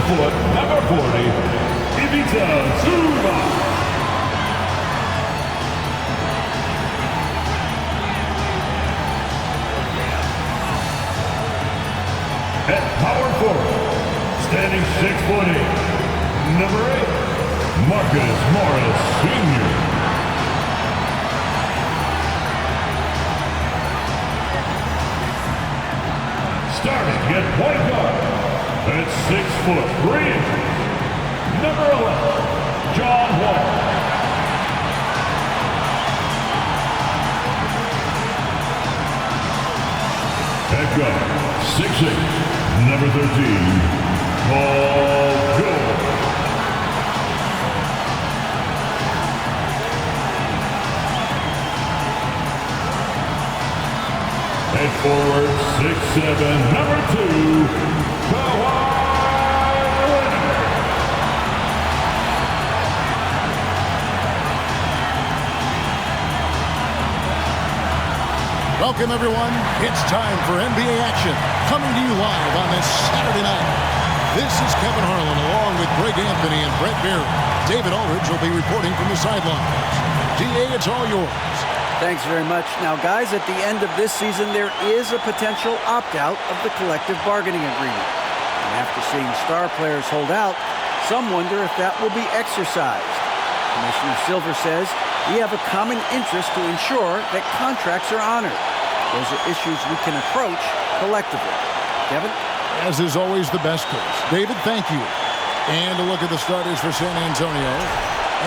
foot, number 40, Ivica Zubac. At power forward, standing 6'8", number 8, Marcus Morris Sr. Starting at point guard, at 6'3", number 11, John Wall. At guard, 6'8", number 13, Paul George. At forward, 6'7", number 2, Kawhi Leonard. Welcome, everyone. It's time for NBA action, coming to you live on this Saturday night. This is Kevin Harlan, along with Greg Anthony and Brett Barry. David Aldridge will be reporting from the sidelines. DA, it's all yours. Thanks very much. Now, guys, at the end of this season, there is a potential opt-out of the collective bargaining agreement. And after seeing star players hold out, some wonder if that will be exercised. Commissioner Silver says we have a common interest to ensure that contracts are honored. Those are issues we can approach collectively. Kevin? As is always the best case. David, thank you. And a look at the starters for San Antonio.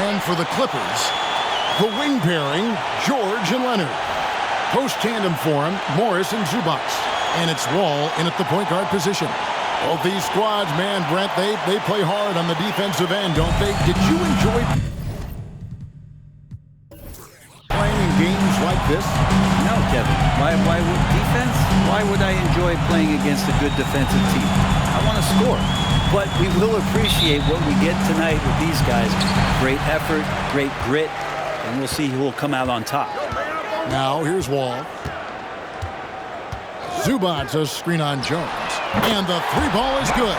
And for the Clippers, the wing pairing, George and Leonard. Post tandem for him, Morris and Zubac. And it's Wall in at the point guard position. Both these squads, man, Brent, they play hard on the defensive end, don't they? Did you enjoy playing in games like this? No, Kevin. Why would defense? Why would I enjoy playing against a good defensive team? I want to score. But we will appreciate what we get tonight with these guys. Great effort, great grit. And we'll see who will come out on top. Now, here's Wall. Zubac, a screen on Jones. And the three ball is good.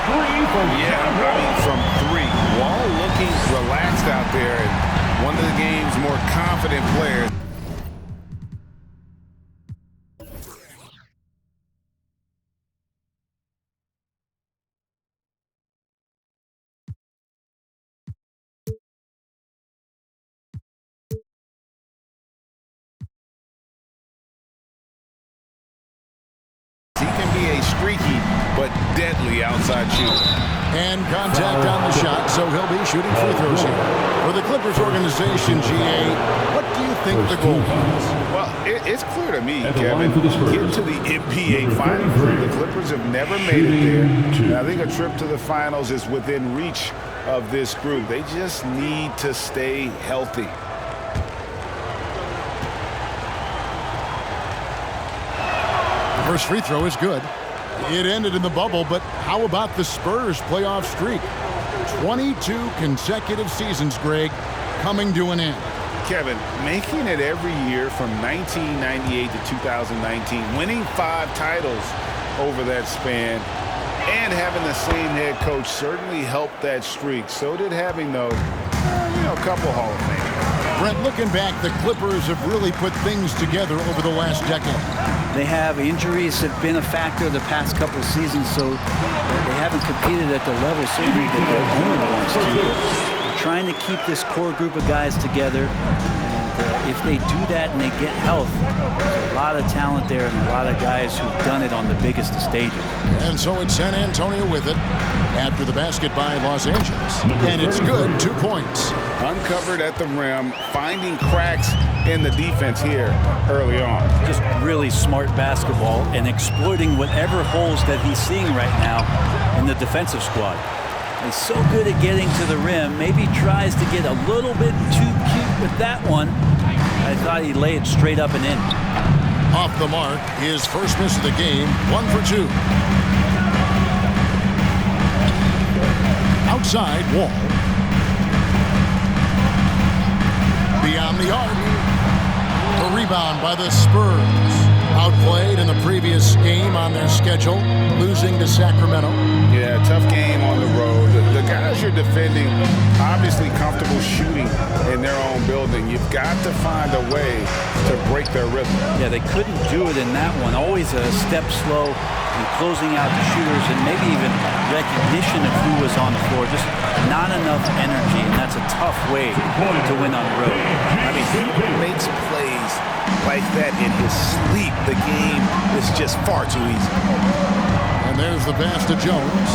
From three. Wall looking relaxed out there. And one of the game's more confident players. He can be a streaky but deadly outside shooter. And contact on the shot, so he'll be shooting free throws here. For the Clippers organization, GA, what do you think the goal is? Well, it's clear to me, Kevin, get to the NBA Finals. The Clippers have never made it there. And I think a trip to the Finals is within reach of this group. They just need to stay healthy. First free throw is good. It ended in the bubble, but how about the Spurs playoff streak? 22 consecutive seasons, Greg, coming to an end. Kevin, making it every year from 1998 to 2019, winning 5 titles over that span, and having the same head coach certainly helped that streak. So did having, though, a couple Hall of Famers. Brent, looking back, the Clippers have really put things together over the last decade. They have. Injuries have been a factor the past couple of seasons, so they haven't competed at the level certainly that their owner wants to. They're trying to keep this core group of guys together. And if they do that and they get health, there's a lot of talent there and a lot of guys who've done it on the biggest of stages. And so it's San Antonio with it after the basket by Los Angeles. And it's good, 2 points. Uncovered at the rim, finding cracks in the defense here early on. Just really smart basketball and exploiting whatever holes that he's seeing right now in the defensive squad. He's so good at getting to the rim. Maybe tries to get a little bit too cute with that one. I thought he'd lay it straight up and in. Off the mark, his first miss of the game, 1 for 2. Outside, Wall. Beyond the arc. The rebound by the Spurs. Outplayed in the previous game on their schedule, losing to Sacramento. Yeah, tough game on the road. The guys you're defending, obviously comfortable shooting in their own building. You've got to find a way to break their rhythm. Yeah, they couldn't do it in that one. Always a step slow and closing out the shooters, and maybe even recognition of who was on the floor. Just not enough energy, and that's a tough way to win on the road. I mean, he makes plays like that in his sleep. The game is just far too easy. And there's the pass to Jones.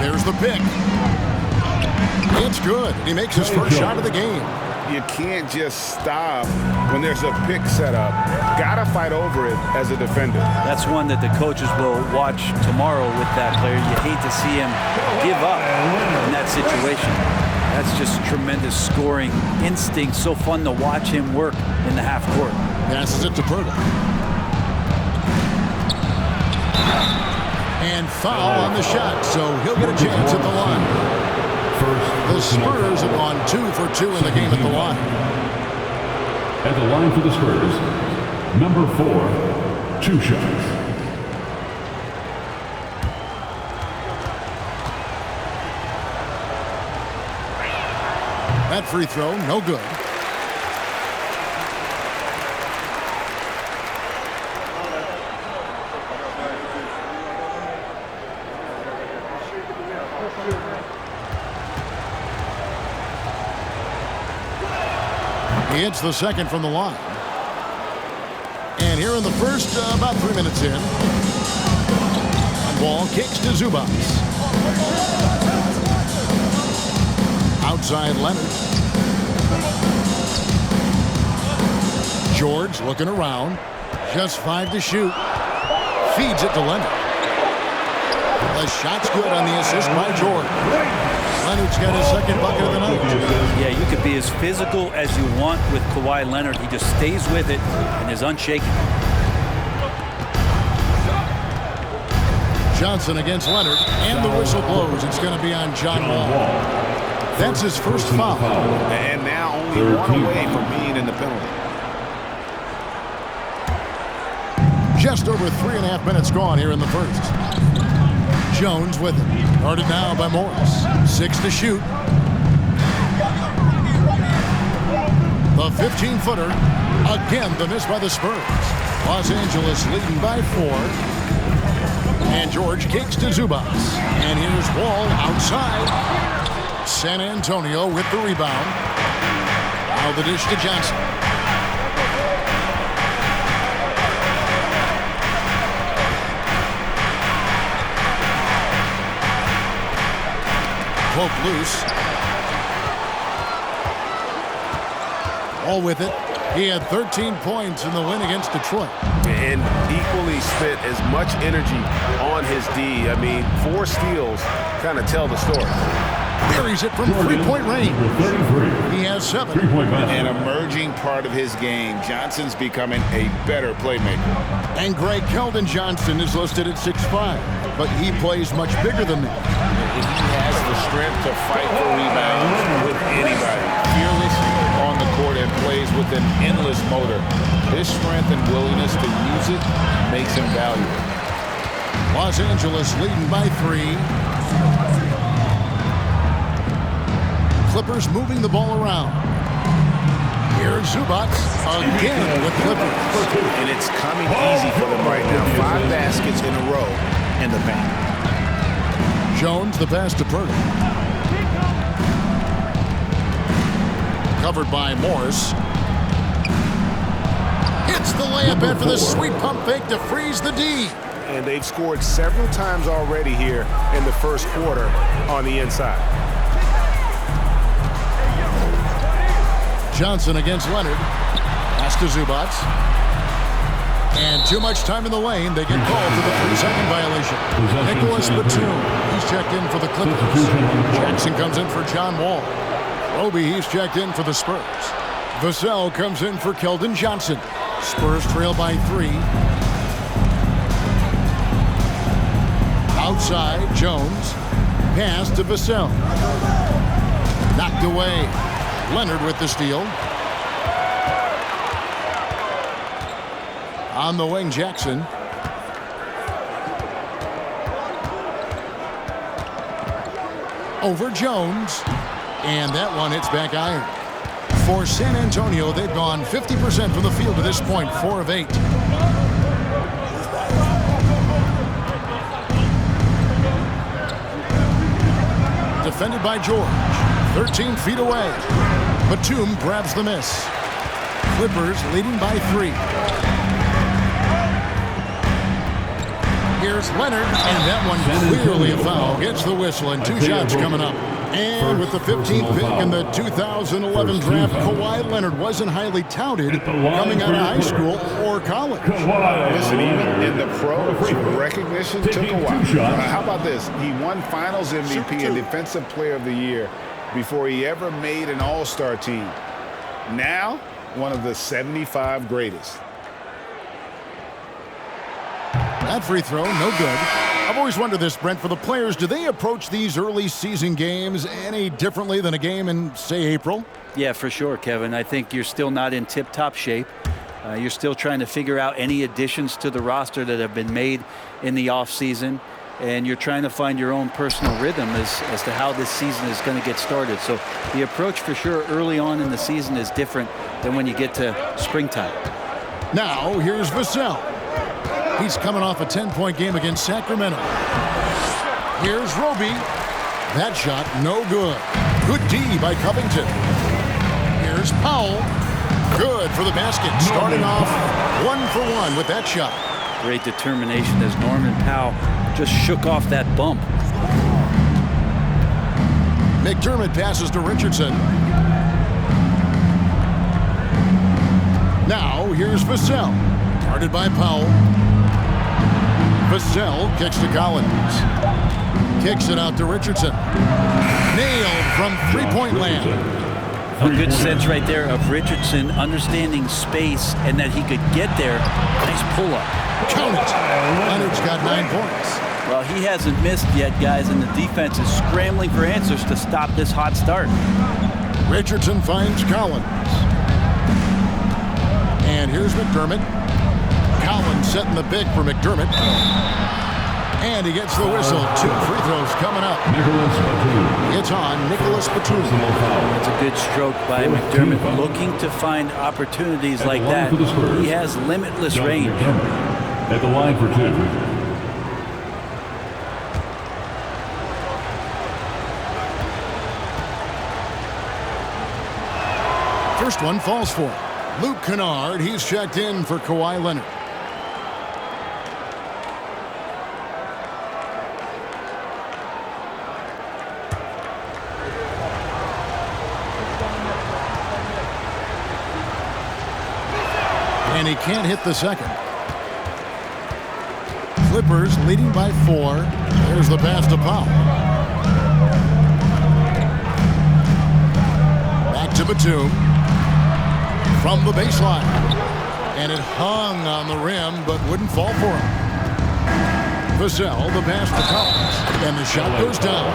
There's the pick. It's good. He makes his first shot of the game. You can't just stop when there's a pick set up. Gotta fight over it as a defender. That's one that the coaches will watch tomorrow with that player. You hate to see him give up in that situation. That's just tremendous scoring instinct. So fun to watch him work in the half court. Passes it to Poeltl. And foul on the shot, so he'll get a chance at the line. The Spurs have gone 2 for 2 in the game at the line. At the line for the Spurs, number 4, 2 shots. That free throw, no good. He hits the second from the line. And here in the first, about 3 minutes in, ball kicks to Zubac. Outside Leonard. George looking around. Just 5 to shoot. Feeds it to Leonard. The shot's good on the assist by George. Leonard's got his second bucket of the night. Yeah, you could be as physical as you want with Kawhi Leonard. He just stays with it and is unshaken. Johnson against Leonard, and the whistle blows. It's going to be on John Wall. That's his first foul. And now only 1 away from being in the penalty. Just over 3.5 minutes gone here in the first. Jones with it. Guarded now by Morris. 6 to shoot. The 15-footer. Again, the miss by the Spurs. Los Angeles leading by 4. And George kicks to Zubac. And here's Wall outside. San Antonio with the rebound. Now the dish to Johnson. Poke loose. All with it. He had 13 points in the win against Detroit. And equally spent as much energy on his D. I mean, 4 steals kind of tell the story. Buries it from 3-point range. He has 7. An emerging part of his game. Johnson's becoming a better playmaker. And Greg Keldon Johnson is listed at 6'5", but he plays much bigger than that. He has the strength to fight for rebounds with anybody. Fearless on the court and plays with an endless motor. His strength and willingness to use it makes him valuable. Los Angeles leading by 3. Clippers moving the ball around. Here's Zubac again with Clippers. And it's coming easy for them right now. 5 baskets in a row in the paint. Jones, the pass to Poeltl. Covered by Morris. Hits the layup in for the sweet pump fake to freeze the D. And they've scored several times already here in the first quarter on the inside. Johnson against Leonard. Pass to Zubac. And too much time in the lane. They get called for the 3-second violation. Nicholas Batum. He's checked in for the Clippers. Jackson comes in for John Wall. Roby, he's checked in for the Spurs. Vassell comes in for Keldon Johnson. Spurs trail by 3. Outside, Jones. Pass to Vassell. Knocked away. Leonard with the steal. On the wing, Jackson. Over Jones. And that one hits back iron. For San Antonio, they've gone 50% from the field to this point, 4 of 8. Defended by George. 13 feet away. Batum grabs the miss. Clippers leading by 3. Here's Leonard, and that one clearly a foul. Gets the whistle, and 2 shots coming up. And with the 15th pick in the 2011 draft, Kawhi Leonard wasn't highly touted coming out of high school or college. Listen, even in the pros, recognition took a while. How about this? He won Finals MVP and Defensive Player of the Year before he ever made an All-Star team. Now, one of the 75 greatest. That free throw, no good. I've always wondered this, Brent, for the players, do they approach these early season games any differently than a game in, say, April? Yeah, for sure, Kevin. I think you're still not in tip-top shape. You're still trying to figure out any additions to the roster that have been made in the offseason, and you're trying to find your own personal rhythm as to how this season is going to get started. So the approach for sure early on in the season is different than when you get to springtime. Now, here's Vassell. He's coming off a 10-point game against Sacramento. Here's Roby. That shot, no good. Good D by Covington. Here's Powell. Good for the basket. Starting off 1 for 1 with that shot. Great determination as Norman Powell just shook off that bump. McDermott passes to Richardson. Now, here's Vassell. Guarded by Powell. Vassell kicks to Collins. Kicks it out to Richardson. Nailed from three-point land. A good sense right there of Richardson understanding space and that he could get there. Nice pull-up. Count it. Leonard's got 9 points. Well, he hasn't missed yet, guys, and the defense is scrambling for answers to stop this hot start. Richardson finds Collins. And here's McDermott. Collins setting the pick for McDermott. And he gets the whistle. 2 free throws coming up. Nicholas Batum. It's on Nicholas Batum. That's a good stroke by McDermott. Looking to find opportunities like that. He has limitless range. At the line for 2. First one falls for him. Luke Kennard, he's checked in for Kawhi Leonard. And he can't hit the second. Clippers leading by 4. There's the pass to Powell. Back to Batum. From the baseline. And it hung on the rim, but wouldn't fall for him. Vassell, the pass to Collins. And the shot goes down.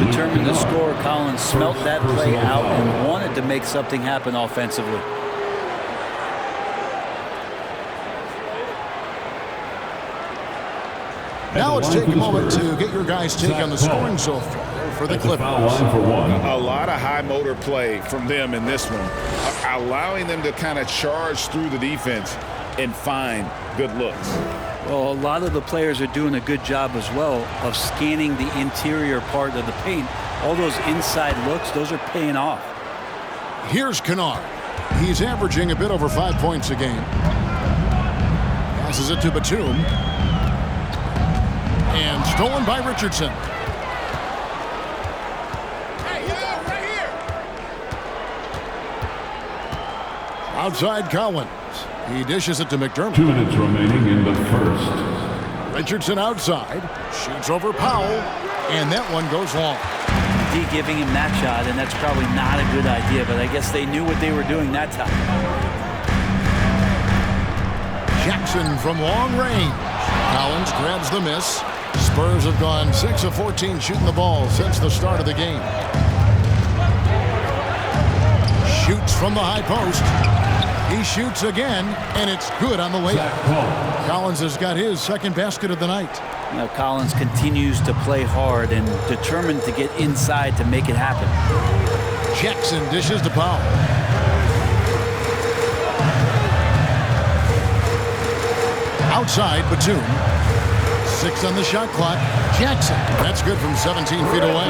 Determined to score, Collins smelt that play out and wanted to make something happen offensively. Now let's take a moment to get your guys' take on the scoring so far for the Clippers. A lot of high motor play from them in this one, allowing them to kind of charge through the defense and find good looks. Well, a lot of the players are doing a good job as well of scanning the interior part of the paint. All those inside looks, those are paying off. Here's Kennard. He's averaging a bit over 5 points a game. Passes it to Batum. And stolen by Richardson. Hey, right here. Outside Collins. He dishes it to McDermott. 2 minutes remaining in the first. Richardson outside. Shoots over Powell. And that one goes long. D giving him that shot, and that's probably not a good idea, but I guess they knew what they were doing that time. Jackson from long range. Collins grabs the miss. Spurs have gone 6 of 14 shooting the ball since the start of the game. Shoots from the high post. He shoots again, and it's good on the layup. Zach Collins. Collins has got his second basket of the night. Now Collins continues to play hard and determined to get inside to make it happen. Jackson dishes to Powell. Outside, Batum. 6 on the shot clock. Jackson. That's good from 17 feet away.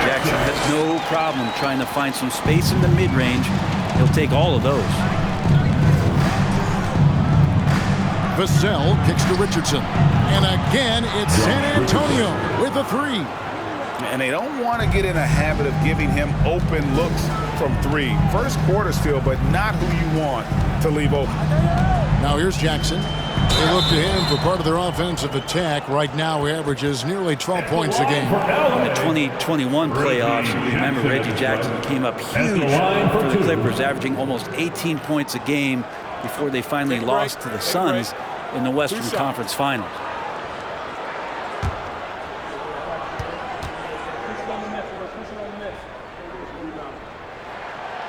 Jackson has no problem trying to find some space in the mid-range. He'll take all of those. Vassell kicks to Richardson. And again, it's San Antonio with a 3. And they don't want to get in a habit of giving him open looks from 3. First quarter still, but not who you want to leave open. Now here's Jackson. They look to him for part of their offensive attack. Right now, he averages nearly 12 points a game. In the 2021 playoffs, remember Reggie Jackson came up huge for the Clippers, averaging almost 18 points a game before they finally lost to the Suns in the Western Conference Finals.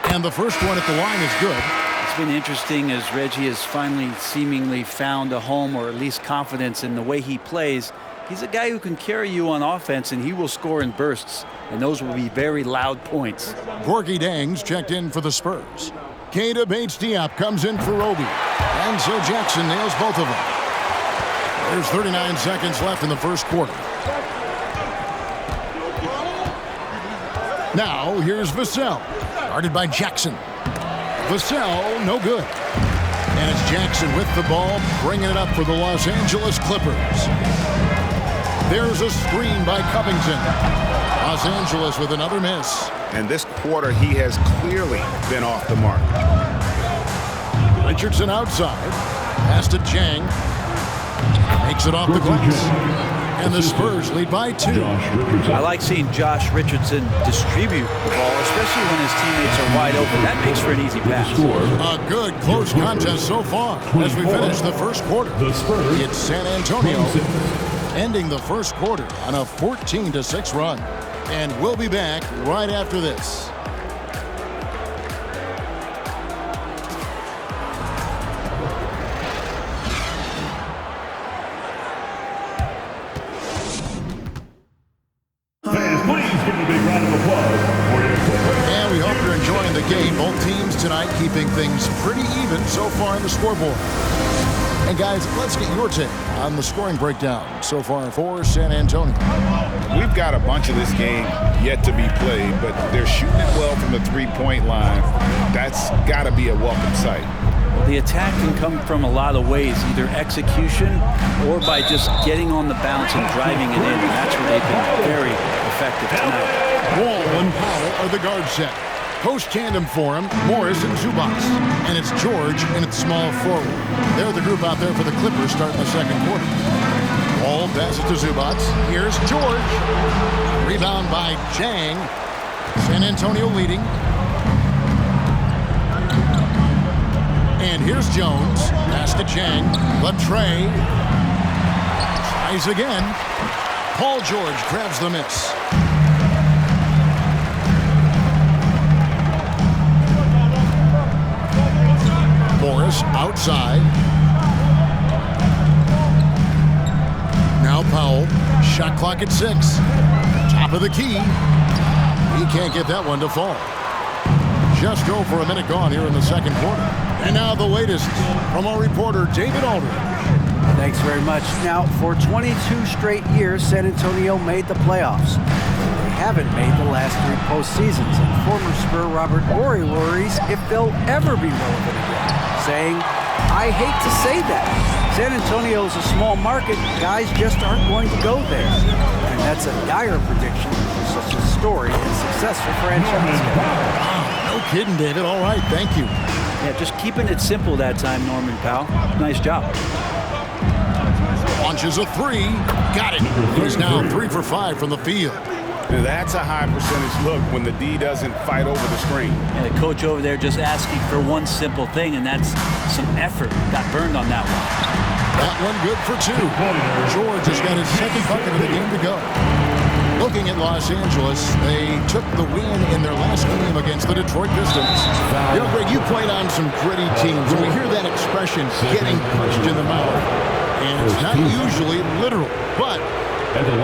And the first one at the line is good. It's been interesting as Reggie has finally seemingly found a home, or at least confidence in the way he plays. He's a guy who can carry you on offense, and he will score in bursts, and those will be very loud points. Gorgie Dangs checked in for the Spurs. Keita Bates-Diop comes in for Roby. And so Jackson nails both of them. There's 39 seconds left in the first quarter. Now here's Vassell. Guarded by Jackson. Vassell, no good. And it's Jackson with the ball, bringing it up for the Los Angeles Clippers. There's a screen by Covington. Los Angeles with another miss. And this quarter, he has clearly been off the mark. Richardson outside. Pass to Chang. Makes it off the glass. And the Spurs lead by 2. I like seeing Josh Richardson distribute the ball, especially when his teammates are wide open. That makes for an easy pass. A good close contest so far as we finish the first quarter. It's San Antonio ending the first quarter on a 14-6 run. And we'll be back right after this. And we hope you're enjoying the game. Both teams tonight keeping things pretty even so far in the scoreboard. And guys, let's get your take on the scoring breakdown so far for San Antonio. We've got a bunch of this game yet to be played, but they're shooting it well from the three-point line. That's got to be a welcome sight. The attack can come from a lot of ways, either execution or by just getting on the bounce and driving it in. And that's where they've been very effective tonight. Wall and Powell are the guard set. Post tandem for him, Morris and Zubac. And it's George and it's small forward. They're the group out there for the Clippers starting the second quarter. Wall passes to Zubac. Here's George. Rebound by Chang. San Antonio leading. And here's Jones. Pass to Chang. Latrey. Tries again. Paul George grabs the miss. Morris outside. Now Powell. Shot clock at 6. Top of the key. He can't get that one to fall. Just over a minute gone here in the second quarter. And now the latest from our reporter, David Aldridge. Thanks very much. Now, for 22 straight years, San Antonio made the playoffs. They haven't made the last 3 postseasons, and former Spur Robert Horry worries if they'll ever be relevant again, saying, I hate to say that. San Antonio is a small market. Guys just aren't going to go there. And that's a dire prediction for such a storied and successful franchise. No kidding, David. All right, thank you. Yeah, just keeping it simple that time, Norman Powell. Nice job. Launches a 3. Got it. He's now 3 for 5 from the field. That's a high percentage look when the D doesn't fight over the screen. And the coach over there just asking for one simple thing, and that's some effort. Got burned on that one. That one good for 2. George has got his second bucket of the game to go. Looking at Los Angeles, they took the win in their last game against the Detroit Pistons. Greg, you played on some gritty teams, and we hear that expression, getting punched in the mouth. And it's not usually literal, but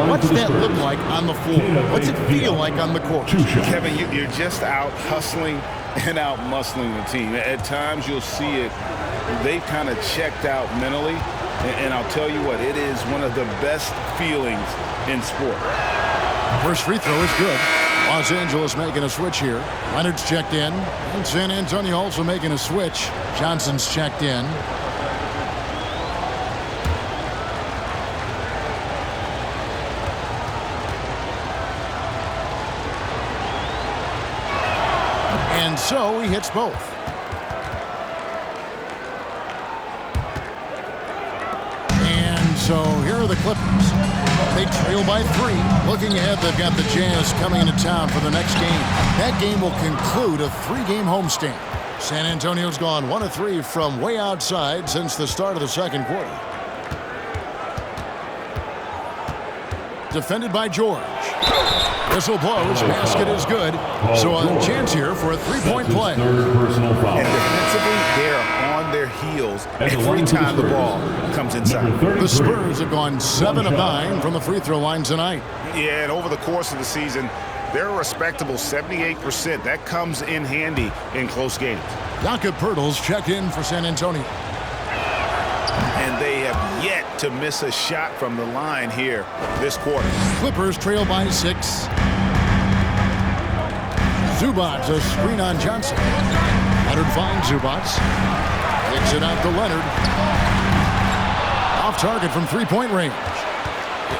what's that look like on the floor? What's it feel like on the court? Kevin, you're just out hustling and out muscling the team. At times you'll see it. They've kind of checked out mentally. And I'll tell you what, it is one of the best feelings in sport. First free throw is good. Los Angeles making a switch here. Leonard's checked in. And San Antonio also making a switch. Johnson's checked in. And so he hits both. And so here are the Clippers. They trail by 3. Looking ahead, they've got the Jazz coming into town for the next game. That game will conclude a 3-game homestand. San Antonio's gone 1 of 3 from way outside since the start of the second quarter. Defended by George. Whistle blows. Basket is good. So a chance here for a 3-point play. And defensively, they're on their heels every time the ball comes inside. The Spurs have gone 7 of 9 from the free throw line tonight. Yeah, and over the course of the season, they're a respectable 78%. That comes in handy in close games. Jakob Poeltl's checked in for San Antonio. And they have yet to miss a shot from the line here this quarter. Clippers trail by 6. Zubac, a screen on Johnson. Leonard finds Zubac. Kicks it out to Leonard. Off target from 3-point range.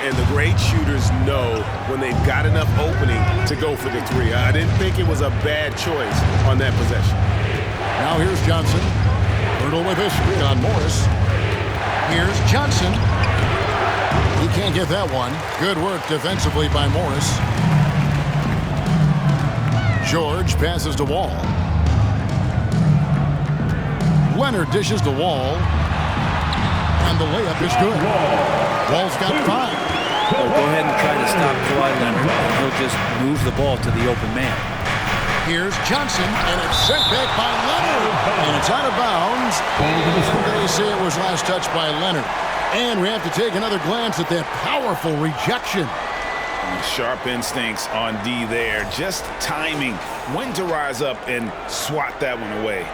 And the great shooters know when they've got enough opening to go for the 3. I didn't think it was a bad choice on that possession. Now here's Johnson. Poeltl with a screen on Morris. Here's Johnson. He can't get that one. Good work defensively by Morris. George passes to Wall. Leonard dishes to Wall. And the layup is good. Wall's got 5. Well, go ahead and try to stop Kawhi Leonard. He'll just move the ball to the open man. Here's Johnson, and it's sent back by Leonard. And it's out of bounds. And they say it was last touched by Leonard. And we have to take another glance at that powerful rejection. Sharp instincts on D there. Just timing when to rise up and swat that one away.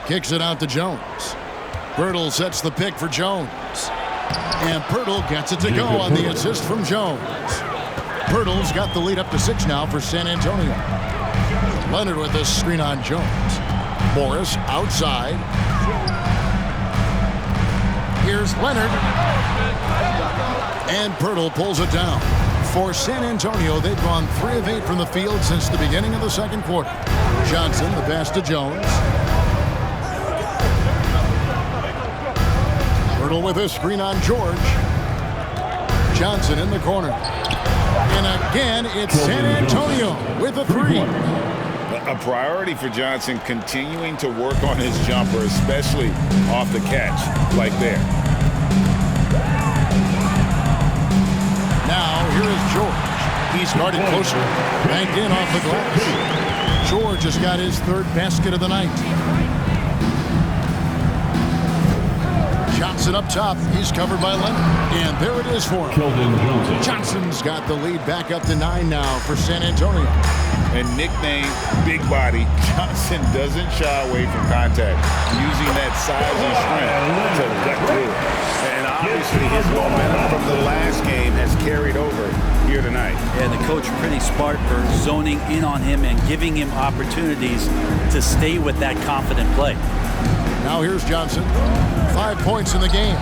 Kicks it out to Jones. Poeltl sets the pick for Jones. And Poeltl gets it to go on the assist from Jones. Poeltl's got the lead up to 6 now for San Antonio. Leonard with a screen on Jones. Morris outside. Here's Leonard. And Poeltl pulls it down. For San Antonio, they've gone 3 of 8 from the field since the beginning of the second quarter. Johnson, the pass to Jones. Poeltl with a screen on George. Johnson in the corner. And again, it's San Antonio with a 3. A priority for Johnson continuing to work on his jumper, especially off the catch, like there. Now, here is George. He's guarded closer. Banked in off the glass. George has got his 3rd basket of the night. Johnson up top. He's covered by Leonard. And there it is for him. Johnson's got the lead back up to 9 now for San Antonio. And nicknamed Big Body, Johnson doesn't shy away from contact, using that size and strength to gut through it. And obviously his momentum from the last game has carried over here tonight. And the coach pretty smart for zoning in on him and giving him opportunities to stay with that confident play. Now here's Johnson. 5 points in the game.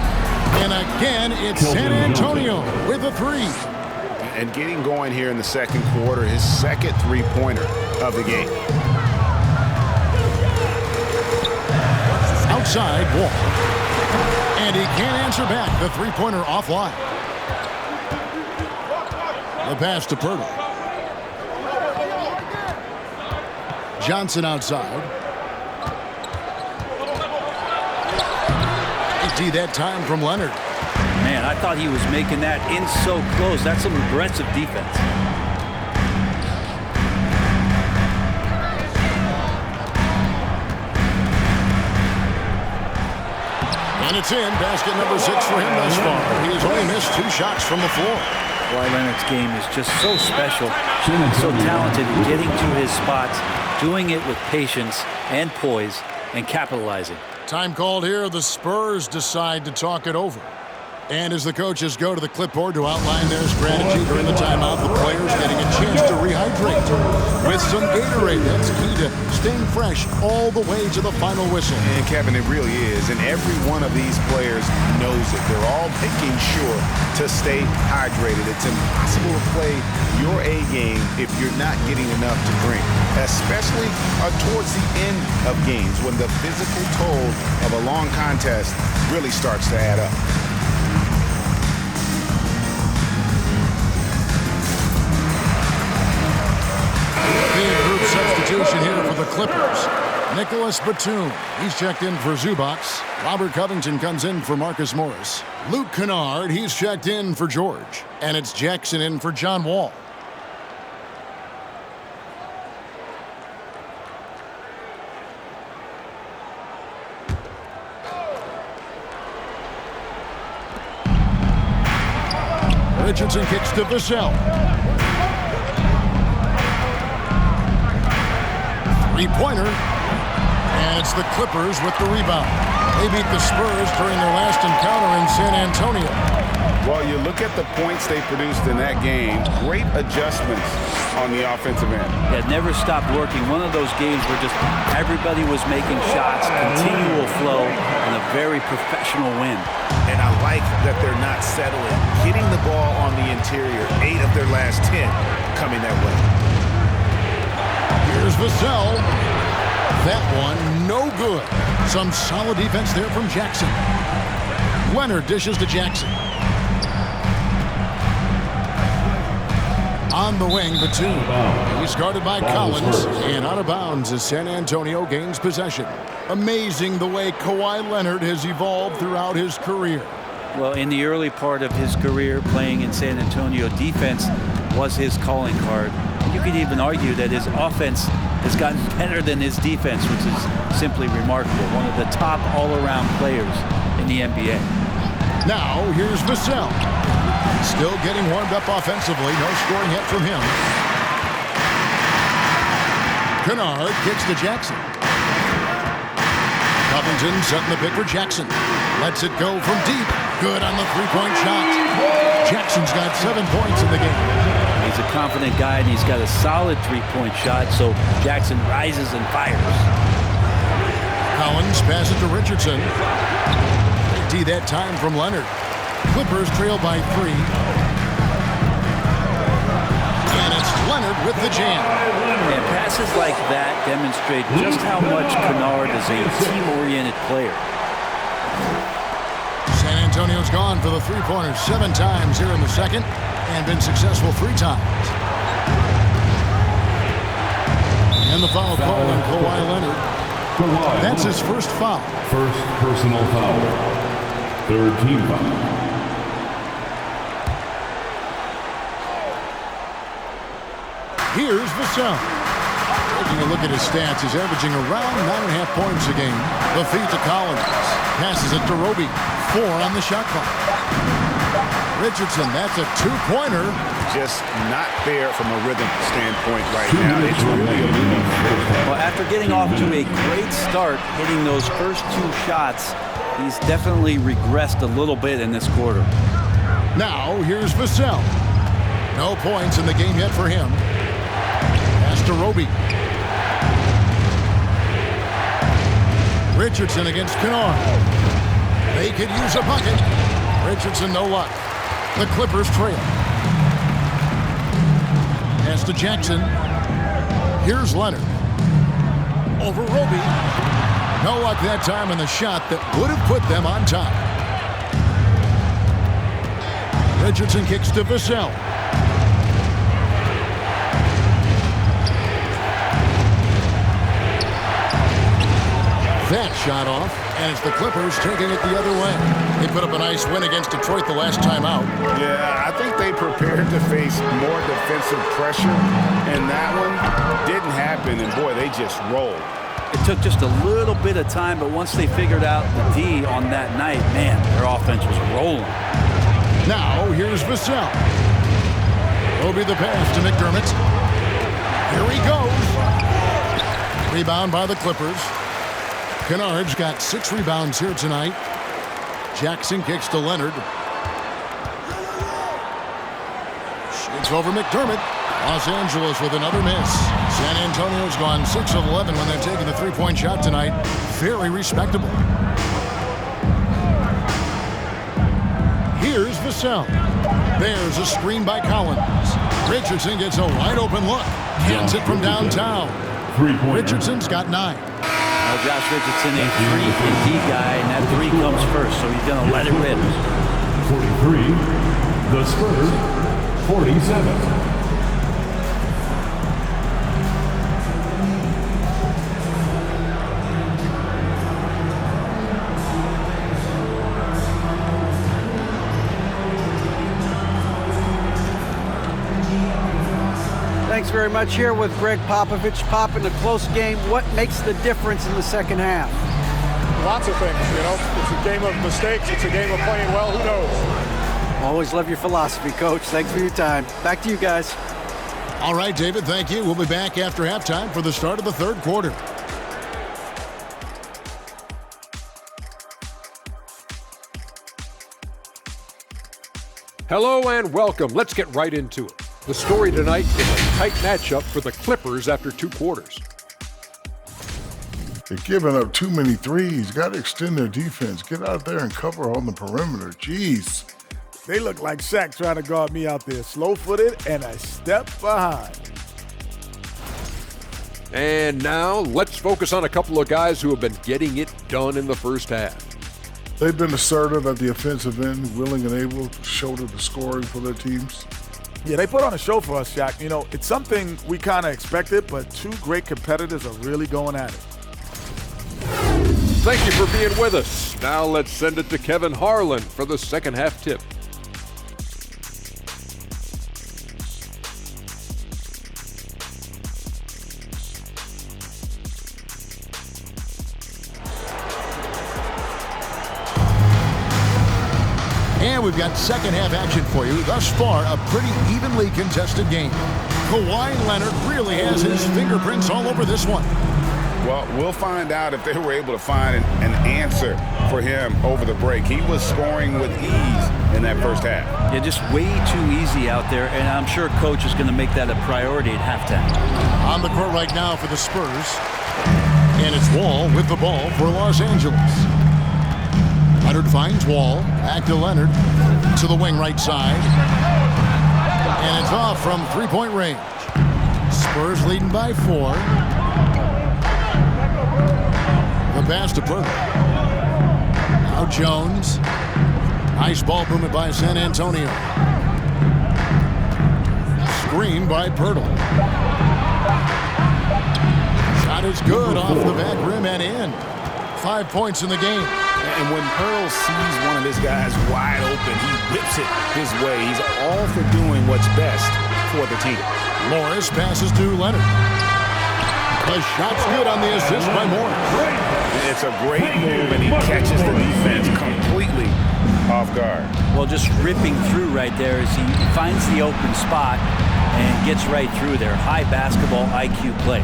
And again, it's San Antonio with a 3. And getting going here in the second quarter, his second 3-pointer of the game. Outside, Wall. And he can't answer back. The 3-pointer offline. The pass to Poeltl. Johnson outside. Empty that time from Leonard. Man, I thought he was making that in so close. That's some aggressive defense. And it's in. Basket number 6 for him thus far. He has only missed 2 shots from the floor. Kawhi Leonard's game is just so special, so talented in getting to his spots, doing it with patience and poise, and capitalizing. Time called here. The Spurs decide to talk it over. And as the coaches go to the clipboard to outline their strategy during the timeout, the players getting a chance to rehydrate with some Gatorade. That's key to staying fresh all the way to the final whistle. And Kevin, it really is. And every one of these players knows it. They're all making sure to stay hydrated. It's impossible to play your A game if you're not getting enough to drink, especially towards the end of games when the physical toll of a long contest really starts to add up. Big group substitution here for the Clippers. Nicholas Batum, he's checked in for Zubac. Robert Covington comes in for Marcus Morris. Luke Kennard, he's checked in for George. And it's Jackson in for John Wall. Richardson kicks to Vassell. Three-pointer. And it's the Clippers with the rebound. They beat the Spurs during their last encounter in San Antonio. Well, you look at the points they produced in that game. Great adjustments on the offensive end. It never stopped working. One of those games where just everybody was making shots, continual flow, and a very professional win. And I like that they're not settling. Hitting the ball on the interior, 8 of their last 10 coming that way. Here's Vassell. That one, no good. Some solid defense there from Jackson. Leonard dishes to Jackson. On the wing, Batum. He's guarded by Collins. And out of bounds as San Antonio gains possession. Amazing the way Kawhi Leonard has evolved throughout his career. Well, in the early part of his career playing in San Antonio, defense was his calling card. You could even argue that his offense has gotten better than his defense, which is simply remarkable. One of the top all-around players in the NBA. Now, here's Vassell. Still getting warmed up offensively. No scoring yet from him. Kennard kicks to Jackson. Covington setting the pick for Jackson. Lets it go from deep. Good on the three-point shot. Jackson's got 7 points in the game. He's a confident guy, and he's got a solid three-point shot, so Jackson rises and fires. Collins passes to Richardson. D that time from Leonard. Clippers trail by 3. And it's Leonard with the jam. And passes like that demonstrate just how much Kennard is a team-oriented player. San Antonio's gone for the three-pointer 7 times here in the second and been successful 3 times. And the foul call on Kawhi Leonard. That's his first foul. First personal foul. Third team foul. Here's Vassell. Taking a look at his stats, he's averaging around 9.5 points a game. The feed to Collins. Passes it to Roby. 4 on the shot clock. Richardson, that's a 2-pointer. Just not there from a rhythm standpoint right now. It's really a Well, after getting off to a great start, hitting those first 2 shots, he's definitely regressed a little bit in this quarter. Now, here's Vassell. No points in the game yet for him. Pass to Roby. Richardson against Kennard. They could use a bucket. Richardson, no luck. The Clippers trail. Pass to Jackson. Here's Leonard. Over Roby. No luck that time in the shot that would have put them on top. Richardson kicks to Vassell. That shot off, and it's the Clippers taking it the other way. They put up a nice win against Detroit the last time out. Yeah, I think they prepared to face more defensive pressure, and that one didn't happen, and boy, they just rolled. It took just a little bit of time, but once they figured out the D on that night, man, their offense was rolling. Now, here's Vassell. Will be the pass to McDermott. Here he goes. Rebound by the Clippers. Kennard's got 6 rebounds here tonight. Jackson kicks to Leonard. Shoots over McDermott. Los Angeles with another miss. San Antonio's gone 6 of 11 when they've taken the three-point shot tonight. Very respectable. Here's Vassell. There's a screen by Collins. Richardson gets a wide-open look. Hits it from downtown. Richardson's got 9. Well, Josh Richardson, a 3 and D guy, and that 3 comes first, so he's going to let it rip. 43. The Spurs, 47. Thanks very much. Here with Greg Popovich. Pop, in a close game, what makes the difference in the second half? Lots of things, you know. It's a game of mistakes. It's a game of playing well. Who knows? Always love your philosophy, Coach. Thanks for your time. Back to you guys. All right, David, thank you. We'll be back after halftime for the start of the third quarter. Hello and welcome. Let's get right into it. The story tonight is a tight matchup for the Clippers after 2 quarters. They're giving up too many threes. Got to extend their defense. Get out there and cover on the perimeter. Jeez. They look like Shaq trying to guard me out there. Slow-footed and a step behind. And now let's focus on a couple of guys who have been getting it done in the first half. They've been assertive at the offensive end, willing and able to shoulder the scoring for their teams. Yeah, they put on a show for us, Shaq. You know, it's something we kind of expected, but 2 great competitors are really going at it. Thank you for being with us. Now let's send it to Kevin Harlan for the second half tip. And we've got second half action for you. Thus far, a pretty evenly contested game. Kawhi Leonard really has his fingerprints all over this one. Well, we'll find out if they were able to find an answer for him over the break. He was scoring with ease in that first half. Yeah, just way too easy out there, and I'm sure Coach is going to make that a priority at halftime. On the court right now for the Spurs. And it's Wall with the ball for Los Angeles. Leonard finds Wall. Back to Leonard. To the wing right side. And it's off from three-point range. Spurs leading by 4. The pass to Pirtle. Now Jones. Nice ball movement by San Antonio. Screen by Pirtle. Shot is good off the back rim and in. 5 points in the game. And when Pearl sees one of his guys wide open, he whips it his way. He's all for doing what's best for the team. Morris passes to Leonard. The shot's good on the assist by Morris. It's a great move, and he catches the defense completely off guard. Well, just ripping through right there as he finds the open spot and gets right through there. High basketball IQ play.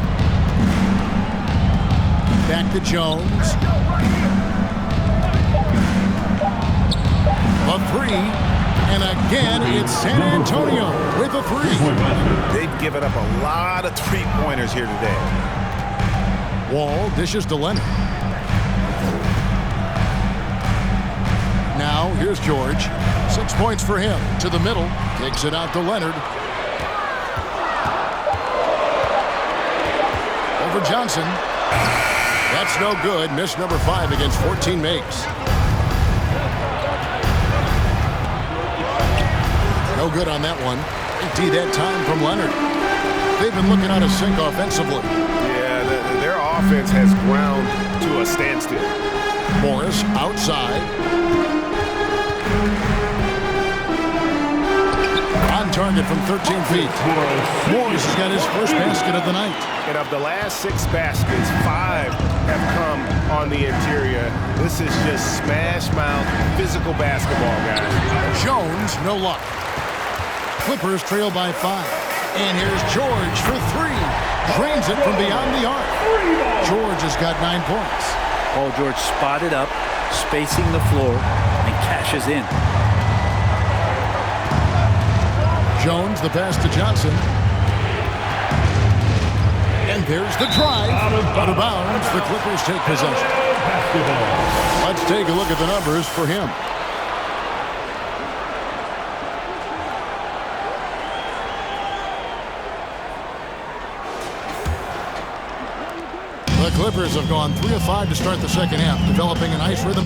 Back to Jones. A 3. And again, it's San Antonio with a 3. They've given up a lot of three-pointers here today. Wall dishes to Leonard. Now, here's George. 6 points for him. To the middle. Takes it out to Leonard. Over Johnson. That's no good. Miss number 5 against 14 makes. No good on that one. Empty that time from Leonard. They've been looking out of sync offensively. Yeah, their offense offense has ground to a standstill. Morris outside. On target from 13 feet. Morris has got his first basket of the night. And of the last 6 baskets, 5 have come on the interior. This is just smash mouth, physical basketball, guys. Jones, no luck. Clippers trail by 5. And here's George for 3. Drains it from beyond the arc. George has got 9 points. Paul George spotted up, spacing the floor, and cashes in. Jones, the pass to Johnson. And there's the drive. Out of bounds, the Clippers take possession. Let's take a look at the numbers for him. The Clippers have gone 3 of 5 to start the second half, developing a nice rhythm.